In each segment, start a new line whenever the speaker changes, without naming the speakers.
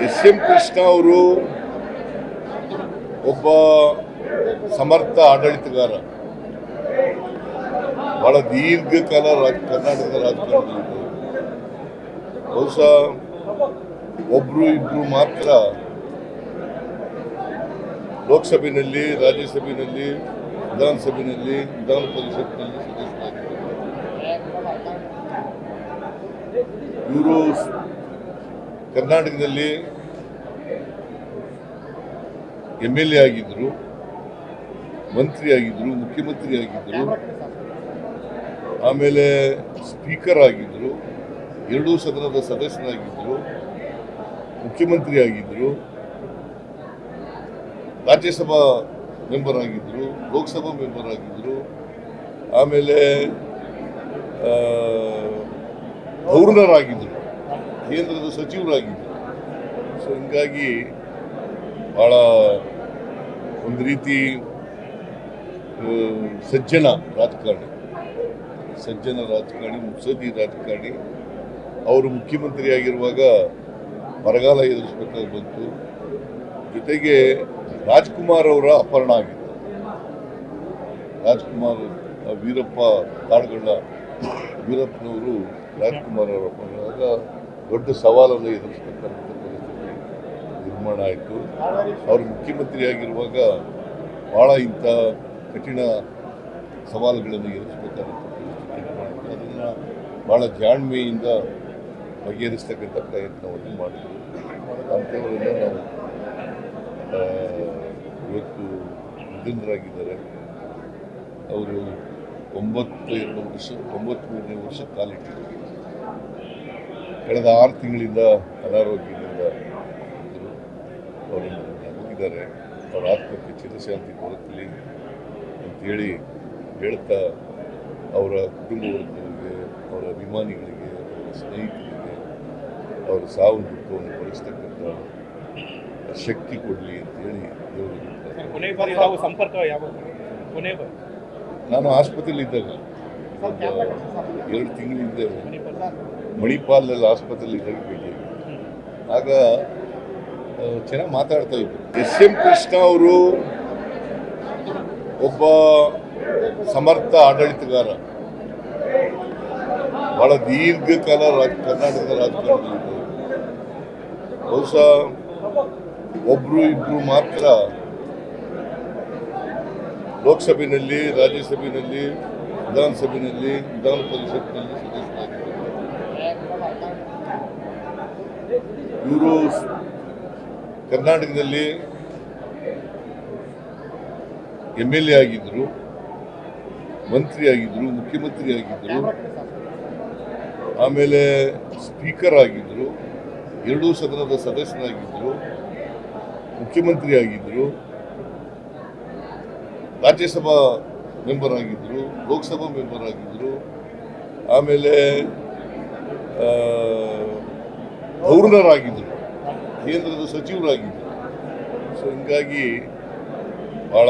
S Krishna ಅವರು ಒಬ್ಬ ಸಮರ್ಥ ಆಡಳಿತಗಾರ. ಬಹಳ ದೀರ್ಘಕಾಲ ಕರ್ನಾಟಕದ ರಾಜಕಾರಣದಲ್ಲಿದ್ದರು. ಬಹುಶಃ ಒಬ್ರು ಇಬ್ರು ಮಾತ್ರ ಲೋಕಸಭೆಯಲ್ಲಿ, ರಾಜ್ಯಸಭೆಯಲ್ಲಿ, ವಿಧಾನಸಭೆಯಲ್ಲಿ, ವಿಧಾನ ಪರಿಷತ್ನಲ್ಲಿ ಸದಸ್ಯರಾಗಿದ್ದರು. ಇವರು ಕರ್ನಾಟಕದಲ್ಲಿ MLA ಆಗಿದ್ದರು, ಮಂತ್ರಿ ಆಗಿದ್ದರು, ಮುಖ್ಯಮಂತ್ರಿ ಆಗಿದ್ದರು, ಆಮೇಲೆ ಸ್ಪೀಕರ್ ಆಗಿದ್ದರು, ಎರಡೂ ಸದನದ ಸದಸ್ಯರಾಗಿದ್ದರು, ಮುಖ್ಯಮಂತ್ರಿ ಆಗಿದ್ದರು, ರಾಜ್ಯಸಭಾ ಮೆಂಬರ್ ಆಗಿದ್ದರು, ಲೋಕಸಭಾ ಮೆಂಬರ್ ಆಗಿದ್ದರು, ಆಮೇಲೆ ಗವರ್ನರ್ ಆಗಿದ್ದರು, ಕೇಂದ್ರದ ಸಚಿವರಾಗಿದ್ದರು. ಸೊ ಹಿಂಗಾಗಿ ಭಾಳ ಒಂದು ರೀತಿ ಸಜ್ಜನ ರಾಜಕಾರಣಿ, ಮುತ್ಸದ್ದಿ ರಾಜಕಾರಣಿ. ಅವರು ಮುಖ್ಯಮಂತ್ರಿ ಆಗಿರುವಾಗ ಬರಗಾಲ ಎದುರಿಸಬೇಕಾಗಿ ಬಂತು. ಜೊತೆಗೆ ರಾಜ್ಕುಮಾರ್ ಅವರ ಅಪಹರಣ ಆಗಿತ್ತು. ರಾಜ್ಕುಮಾರ್ ವೀರಪ್ಪ ಕಾಡುಗಳ ವೀರಪ್ಪನವರು ರಾಜ್ಕುಮಾರ್ ಅವರ ಅಪಹರಣದಾಗ ದೊಡ್ಡ ಸವಾಲನ್ನು ಎದುರಿಸಬೇಕಂತ ಪರಿಸ್ಥಿತಿ ನಿರ್ಮಾಣ ಆಯಿತು. ಅವರು ಮುಖ್ಯಮಂತ್ರಿ ಆಗಿರುವಾಗ ಭಾಳ ಇಂಥ ಕಠಿಣ ಸವಾಲುಗಳನ್ನು ಎದುರಿಸಬೇಕಾದಂಥ ಪರಿಸ್ಥಿತಿ ನಿರ್ಮಾಣ ಆಯಿತು. ಅದನ್ನು ಭಾಳ ಜಾಣ್ಮೆಯಿಂದ ಬಗೆಹರಿಸ್ತಕ್ಕಂಥ ಪ್ರಯತ್ನವನ್ನು ಮಾಡಿದರು. ಅಂಥವರನ್ನು ನಾವು ಇವತ್ತು ನಿಧನರಾಗಿದ್ದಾರೆ. ಅವರು 93ನೇ ವರ್ಷ ಕಾಲಿಟ್ಟಿದ್ದಾರೆ. ಕಳೆದ 6 ತಿಂಗಳಿಂದ ಅನಾರೋಗ್ಯದಿಂದ ಇದ್ದರು. ಅವರು ಹೋಗಿದ್ದಾರೆ. ಅವರ ಆತ್ಮಕ್ಕೆ ಚಿರಶಾಂತಿ ದೊರಕಲಿ ಅಂತೇಳಿ ಹೇಳ್ತಾ, ಅವರ ಕುಟುಂಬ ವರ್ಗಗಳಿಗೆ, ಅವರ ಅಭಿಮಾನಿಗಳಿಗೆ, ಅವರ ಸ್ನೇಹಿತರಿಗೆ ಅವರ ಸಾವು ದುಃಖವನ್ನು ಭರಿಸ್ತಕ್ಕಂಥ ಶಕ್ತಿ ಕೊಡಲಿ ಅಂತೇಳಿ ದೇವರು. ನಾನು ಆಸ್ಪತ್ರೆಯಲ್ಲಿ ಇದ್ದಾಗ 2 ತಿಂಗಳಿಂದ ಮಣಿಪಾಲದಲ್ಲಿ ಆಸ್ಪತ್ರೆಯಲ್ಲಿ ಇದ್ದಾಗ ಭೇಟಿಯಾಗಿದ್ದೆ. ಆಗ ಚೆನ್ನಾಗಿ ಮಾತಾಡ್ತಾ ಇದ್ರು. ಕೃಷ್ಣ ಅವರು ಒಬ್ಬ ಸಮರ್ಥ ಆಡಳಿತಗಾರ. ಬಹಳ ದೀರ್ಘಕಾಲ ಕರ್ನಾಟಕದ ರಾಜಕಾರಣದಲ್ಲಿದ್ದರು. ಬಹುಶಃ ಒಬ್ರು ಇಬ್ರು ಮಾತ್ರ ಲೋಕಸಭೆಯಲ್ಲಿ, ರಾಜ್ಯಸಭೆಯಲ್ಲಿ, ವಿಧಾನಸಭೆಯಲ್ಲಿ, ವಿಧಾನ ಪರಿಷತ್ನಲ್ಲಿ ಸದಸ್ಯರಾಗಿದ್ದರು. ಇವರು ಕರ್ನಾಟಕದಲ್ಲಿ MLA ಆಗಿದ್ದರು, ಮಂತ್ರಿ ಆಗಿದ್ದರು, ಮುಖ್ಯಮಂತ್ರಿ ಆಗಿದ್ದರು, ಆಮೇಲೆ ಸ್ಪೀಕರ್ ಆಗಿದ್ದರು, ಎರಡೂ ಸದನದ ಸದಸ್ಯರಾಗಿದ್ದರು, ಮುಖ್ಯಮಂತ್ರಿ ಆಗಿದ್ದರು, ರಾಜ್ಯಸಭಾ ಮೆಂಬರ್ ಆಗಿದ್ದರು, ಲೋಕಸಭಾ ಮೆಂಬರ್ ಆಗಿದ್ದರು, ಆಮೇಲೆ ಗವರ್ನರ್ ಆಗಿದ್ದರು, ಕೇಂದ್ರದ ಸಚಿವರಾಗಿದ್ದರು. ಸೊ ಹಿಂಗಾಗಿ ಭಾಳ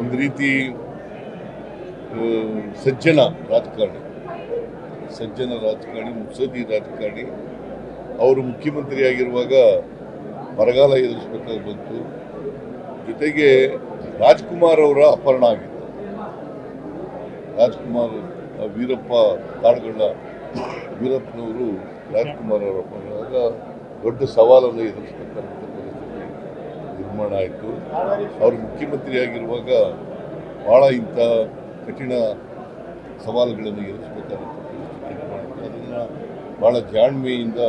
ಒಂದು ರೀತಿ ಸಜ್ಜನ ರಾಜಕಾರಣಿ, ಮುತ್ಸದ್ದಿ ರಾಜಕಾರಣಿ. ಅವರು ಮುಖ್ಯಮಂತ್ರಿ ಆಗಿರುವಾಗ ಬರಗಾಲ ಎದುರಿಸಬೇಕಾಗಿ ಬಂತು. ಜೊತೆಗೆ ರಾಜ್ಕುಮಾರ್ ಅವರ ಅಪಹರಣ ಆಗಿತ್ತು. ರಾಜ್ಕುಮಾರ್ ವೀರಪ್ಪ ಕಾಡುಗಳ ವೀರಪ್ಪನವರು ರಾಜ್ಕುಮಾರ್ ಅವರ ಅಪಹರಣದಾಗ ದೊಡ್ಡ ಸವಾಲನ್ನು ಎದುರಿಸಬೇಕಂತ ಪರಿಸ್ಥಿತಿ ನಿರ್ಮಾಣ ಆಯಿತು. ಅವರು ಮುಖ್ಯಮಂತ್ರಿ ಆಗಿರುವಾಗ ಭಾಳ ಇಂಥ ಕಠಿಣ ಸವಾಲುಗಳನ್ನು ಎದುರಿಸಬೇಕಾದಂಥ ಪರಿಸ್ಥಿತಿ ನಿರ್ಮಾಣ ಆಯಿತು. ಅದನ್ನು ಭಾಳ ಜಾಣ್ಮೆಯಿಂದ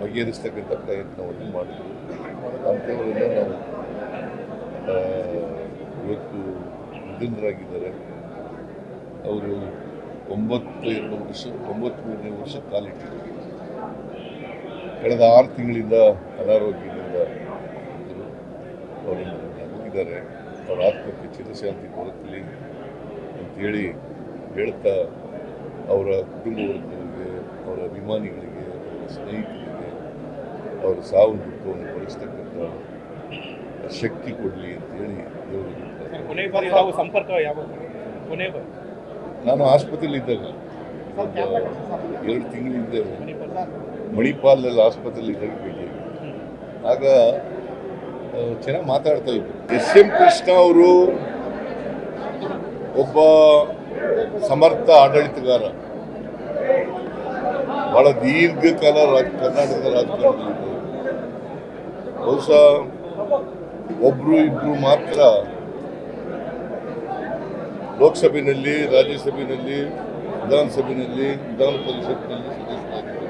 ಬಗೆಹರಿಸ್ತಕ್ಕಂಥ ಪ್ರಯತ್ನವನ್ನು ಮಾಡಿದರು. ಅಂಥವರನ್ನು ನಾವು ಇವತ್ತು ನಿಧನರಾಗಿದ್ದಾರೆ. ಅವರು 93ನೇ ವರ್ಷ ಕಾಲಿಟ್ಟಿದ್ದಾರೆ. ಕಳೆದ 6 ತಿಂಗಳಿಂದ ಅನಾರೋಗ್ಯದಿಂದ ಇದ್ದರು. ಅವರು ಹೋಗಿದ್ದಾರೆ. ಅವರ ಆತ್ಮಕ್ಕೆ ಚಿರಶಾಂತಿ ದೊರಕಲಿ ಅಂತೇಳಿ ಹೇಳ್ತಾ, ಅವರ ಕುಟುಂಬ ವರ್ಗಗಳಿಗೆ, ಅವರ ಅಭಿಮಾನಿಗಳಿಗೆ, ಅವರ ಸ್ನೇಹಿತರಿಗೆ ಅವರ ಸಾವು ದುಃಖವನ್ನು ಭರಿಸ್ತಕ್ಕಂಥ ಶಕ್ತಿ ಕೊಡಲಿ ಅಂತೇಳಿ ದೇವರು. ನಾನು ಆಸ್ಪತ್ರೆಯಲ್ಲಿ ಇದ್ದಾಗ 2 ತಿಂಗಳಿಂದ ಮಣಿಪಾಲ್ನಲ್ಲಿ ಆಸ್ಪತ್ರೆಯಲ್ಲಿ ಇದ್ದಾಗ ಭೇಟಿಯಾಗಿದ್ದೆ. ಆಗ ಚೆನ್ನಾಗಿ ಮಾತಾಡ್ತಾ ಇದ್ರು. ಎಂ ಕೃಷ್ಣ ಅವರು ಒಬ್ಬ ಸಮರ್ಥ ಆಡಳಿತಗಾರ, ಬಹಳ ದೀರ್ಘಕಾಲ ಕರ್ನಾಟಕದ ರಾಜಕಾರಣದಲ್ಲಿದ್ದರು. ಬಹುಶಃ ಒಬ್ರು ಇಬ್ರು ಮಾತ್ರ ಲೋಕಸಭೆಯಲ್ಲಿ, ರಾಜ್ಯಸಭೆಯಲ್ಲಿ, ವಿಧಾನಸಭೆಯಲ್ಲಿ, ವಿಧಾನ ಪರಿಷತ್ನಲ್ಲಿ ಸದಸ್ಯರಾಗಿದ್ದರು.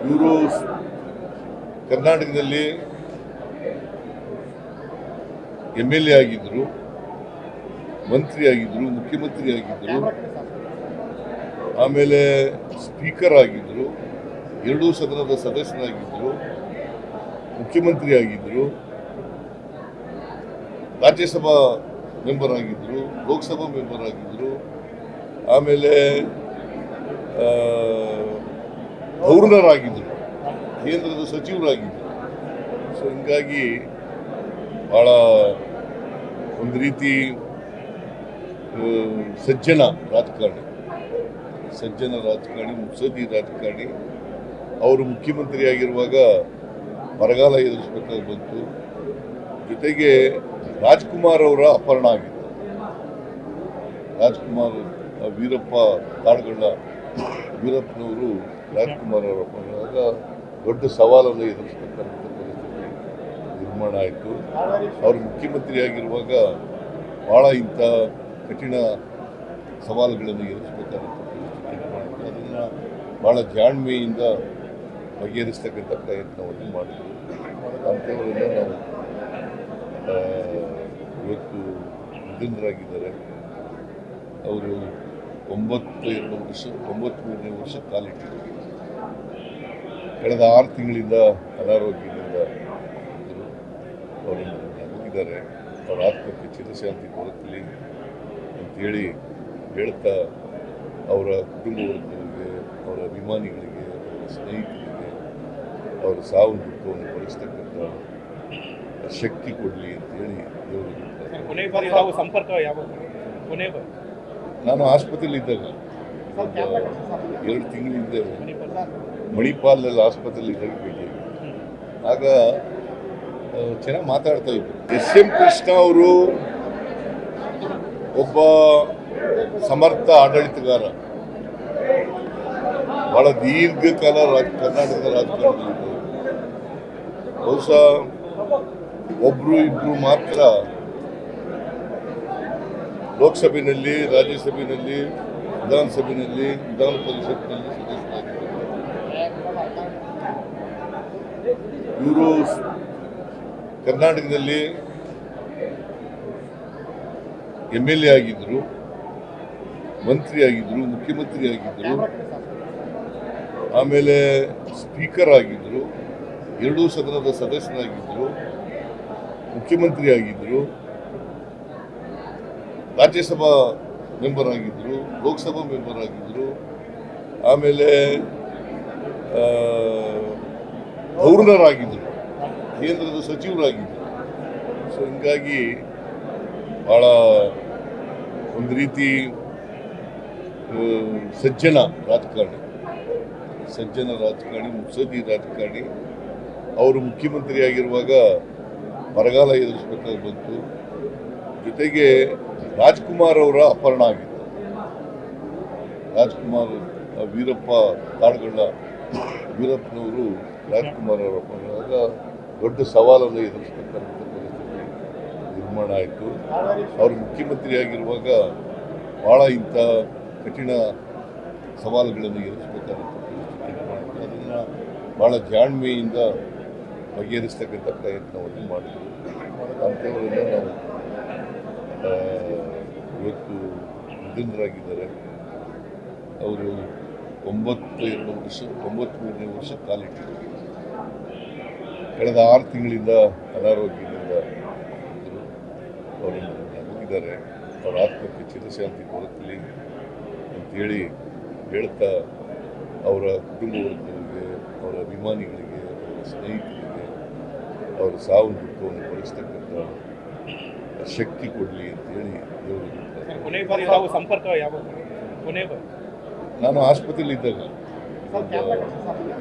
ಇವರು ಕರ್ನಾಟಕದಲ್ಲಿ MLA ಆಗಿದ್ದರು, ಮಂತ್ರಿ ಆಗಿದ್ದರು, ಮುಖ್ಯಮಂತ್ರಿ ಆಗಿದ್ದರು, ಆಮೇಲೆ ಸ್ಪೀಕರ್ ಆಗಿದ್ದರು, ಎರಡೂ ಸದನದ ಸದಸ್ಯರಾಗಿದ್ದರು, ಮುಖ್ಯಮಂತ್ರಿ ಆಗಿದ್ದರು, ರಾಜ್ಯಸಭಾ ಮೆಂಬರ್ ಆಗಿದ್ದರು, ಲೋಕಸಭಾ ಮೆಂಬರ್ ಆಗಿದ್ದರು, ಆಮೇಲೆ ಗವರ್ನರ್ ಆಗಿದ್ದರು, ಕೇಂದ್ರದ ಸಚಿವರಾಗಿದ್ದರು. ಸೊ ಹಿಂಗಾಗಿ ಭಾಳ ಒಂದು ರೀತಿ ಸಜ್ಜನ ರಾಜಕಾರಣಿ, ಮುತ್ಸದ್ದಿ ರಾಜಕಾರಣಿ. ಅವರು ಮುಖ್ಯಮಂತ್ರಿ ಆಗಿರುವಾಗ ಬರಗಾಲ ಎದುರಿಸಬೇಕಾಗಿ ಬಂತು. ಜೊತೆಗೆ ರಾಜ್ಕುಮಾರ್ ಅವರ ಅಪಹರಣ ಆಗಿತ್ತು. ರಾಜ್ಕುಮಾರ್ ವೀರಪ್ಪ ಕಾಡುಗಳ ವೀರಪ್ಪನವರು ರಾಜ್ಕುಮಾರ್ ಅವರ ಅಪಹರಣವಾಗ ದೊಡ್ಡ ಸವಾಲನ್ನು ಎದುರಿಸಬೇಕಾದಂಥ ಪರಿಸ್ಥಿತಿ ನಿರ್ಮಾಣ ಆಯಿತು. ಅವರು ಮುಖ್ಯಮಂತ್ರಿ ಆಗಿರುವಾಗ ಭಾಳ ಇಂಥ ಕಠಿಣ ಸವಾಲುಗಳನ್ನು ಎದುರಿಸಬೇಕಾದಂಥ ಪರಿಸ್ಥಿತಿ ನಿರ್ಮಾಣ ಆಯಿತು. ಅದನ್ನು ಭಾಳ ಜಾಣ್ಮೆಯಿಂದ ಬಗೆಹರಿಸ್ತಕ್ಕಂಥ ಪ್ರಯತ್ನವನ್ನು ಮಾಡಿದರು. ಅಂಥವರನ್ನು ನಾವು ಇವತ್ತು ನಿಧನರಾಗಿದ್ದಾರೆ. ಅವರು 93ನೇ ವರ್ಷ ಕಾಲಿಟ್ಟಿದ್ದಾರೆ. ಕಳೆದ 6 ತಿಂಗಳಿಂದ ಅನಾರೋಗ್ಯದಿಂದ ಇದ್ದರು. ಅವರು ಹೋಗಿದ್ದಾರೆ. ಅವರ ಆತ್ಮಕ್ಕೆ ಚಿರಶಾಂತಿ ದೊರಕಲಿ ಅಂತೇಳಿ ಹೇಳ್ತಾ, ಅವರ ಕುಟುಂಬ ವರ್ಗಗಳಿಗೆ, ಅವರ ಅಭಿಮಾನಿಗಳಿಗೆ, ಅವರ ಸ್ನೇಹಿತರಿಗೆ ಅವರ ಸಾವು ದುಃಖವನ್ನು ಭರಿಸ್ತಕ್ಕಂಥ ಶಕ್ತಿ ಕೊಡಲಿ ಅಂತೇಳಿ ದೇವರು.
ಸಂಪರ್ಕ ಯಾವಾಗ?
ನಾನು ಆಸ್ಪತ್ರೆಯಲ್ಲಿ ಇದ್ದಾಗ 2 ತಿಂಗಳಿಂದ ಮಣಿಪಾಲ್ನಲ್ಲಿ ಆಸ್ಪತ್ರೆಯಲ್ಲಿ ಇದ್ದಾಗ ಭೇಟಿಯಾಗಿದ್ದೆ. ಆಗ ಚೆನ್ನಾಗಿ ಮಾತಾಡ್ತಾ ಇದ್ರು. ಎಂ ಕೃಷ್ಣ ಅವರು ಒಬ್ಬ ಸಮರ್ಥ ಆಡಳಿತಗಾರ, ಬಹಳ ದೀರ್ಘಕಾಲ ಕರ್ನಾಟಕದ ರಾಜಕಾರಣದಲ್ಲಿದ್ದರು. ಬಹುಶಃ ಒಬ್ರು ಇಬ್ರು ಮಾತ್ರ ಲೋಕಸಭೆಯಲ್ಲಿ, ರಾಜ್ಯಸಭೆಯಲ್ಲಿ, ವಿಧಾನಸಭೆಯಲ್ಲಿ, ವಿಧಾನ ಪರಿಷತ್ನಲ್ಲಿ ಸದಸ್ಯರಾಗಿದ್ದರು. ಇವರು ಕರ್ನಾಟಕದಲ್ಲಿ MLA ಆಗಿದ್ದರು, ಮಂತ್ರಿ ಆಗಿದ್ದರು, ಮುಖ್ಯಮಂತ್ರಿ ಆಗಿದ್ದರು, ಆಮೇಲೆ ಸ್ಪೀಕರ್ ಆಗಿದ್ದರು, ಎರಡೂ ಸದನದ ಸದಸ್ಯರಾಗಿದ್ದರು, ಮುಖ್ಯಮಂತ್ರಿ ಆಗಿದ್ದರು, ರಾಜ್ಯಸಭಾ ಮೆಂಬರ್ ಆಗಿದ್ದರು, ಲೋಕಸಭಾ ಮೆಂಬರ್ ಆಗಿದ್ದರು, ಆಮೇಲೆ ಗವರ್ನರ್ ಆಗಿದ್ದರು, ಕೇಂದ್ರದ ಸಚಿವರಾಗಿದ್ದರು. ಸೊ ಹಿಂಗಾಗಿ ಭಾಳ ಒಂದು ರೀತಿ ಸಜ್ಜನ ರಾಜಕಾರಣಿ, ಮುತ್ಸದ್ದಿ ರಾಜಕಾರಣಿ. ಅವರು ಮುಖ್ಯಮಂತ್ರಿ ಆಗಿರುವಾಗ ಬರಗಾಲ ಎದುರಿಸಬೇಕಾಗಿ ಬಂತು. ಜೊತೆಗೆ ರಾಜ್ಕುಮಾರ್ ಅವರ ಅಪಹರಣ ಆಗಿತ್ತು. ರಾಜ್ಕುಮಾರ್ ವೀರಪ್ಪ ಕಾಡುಗಳ ವೀರಪ್ಪನವರು ರಾಜ್ಕುಮಾರ್ ಅವರ ಅಪಹರಣವಾಗ ದೊಡ್ಡ ಸವಾಲನ್ನು ಎದುರಿಸಬೇಕಾದಂಥ ಪರಿಸ್ಥಿತಿ ನಿರ್ಮಾಣ ಆಯಿತು. ಅವರು ಮುಖ್ಯಮಂತ್ರಿ ಆಗಿರುವಾಗ ಭಾಳ ಇಂಥ ಕಠಿಣ ಸವಾಲುಗಳನ್ನು ಎದುರಿಸಬೇಕಾದಂಥ ಪರಿಸ್ಥಿತಿ ನಿರ್ಮಾಣ ಆಯಿತು. ಅದನ್ನು ಭಾಳ ಜಾಣ್ಮೆಯಿಂದ ಬಗೆಹರಿಸ್ತಕ್ಕಂಥ ಪ್ರಯತ್ನವನ್ನು ಮಾಡಿದರು. ಅಂಥವರನ್ನು ನಾವು ಇವತ್ತು ನಿಧನರಾಗಿದ್ದಾರೆ. ಅವರು 93ನೇ ವರ್ಷ ಕಾಲಿಟ್ಟಿದ್ದಾರೆ. ಕಳೆದ 6 ತಿಂಗಳಿಂದ ಅನಾರೋಗ್ಯದಿಂದ ಇದ್ದರು. ಅವರು ಹೋಗಿದ್ದಾರೆ. ಅವರ ಆತ್ಮಕ್ಕೆ ಚಿರಶಾಂತಿ ದೊರಕಲಿ ಅಂತೇಳಿ ಹೇಳ್ತಾ, ಅವರ ಕುಟುಂಬ ವರ್ಗಗಳಿಗೆ, ಅವರ ಅಭಿಮಾನಿಗಳಿಗೆ, ಅವರ ಸ್ನೇಹಿತರಿಗೆ ಅವರ ಸಾವು ದುಃಖವನ್ನು ಭರಿಸ್ತಕ್ಕಂಥ ಶಕ್ತಿ ಕೊಡಲಿ ಅಂತೇಳಿ ದೇವರು.
ಸಂಪರ್ಕ ಯಾವಾಗ?
ನಾನು ಆಸ್ಪತ್ರೆಯಲ್ಲಿ ಇದ್ದಾಗ ಒಂದು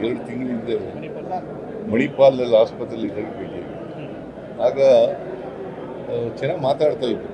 2 ತಿಂಗಳ ಹಿಂದೆ ಮಣಿಪಾಲದಲ್ಲಿ ಆಸ್ಪತ್ರೆಯಲ್ಲಿ ಇದ್ದಾಗ ಭೇಟಿಯಾಗಿ ಆಗ ಚೆನ್ನಾಗಿ ಮಾತಾಡ್ತಾ ಇದ್ರು.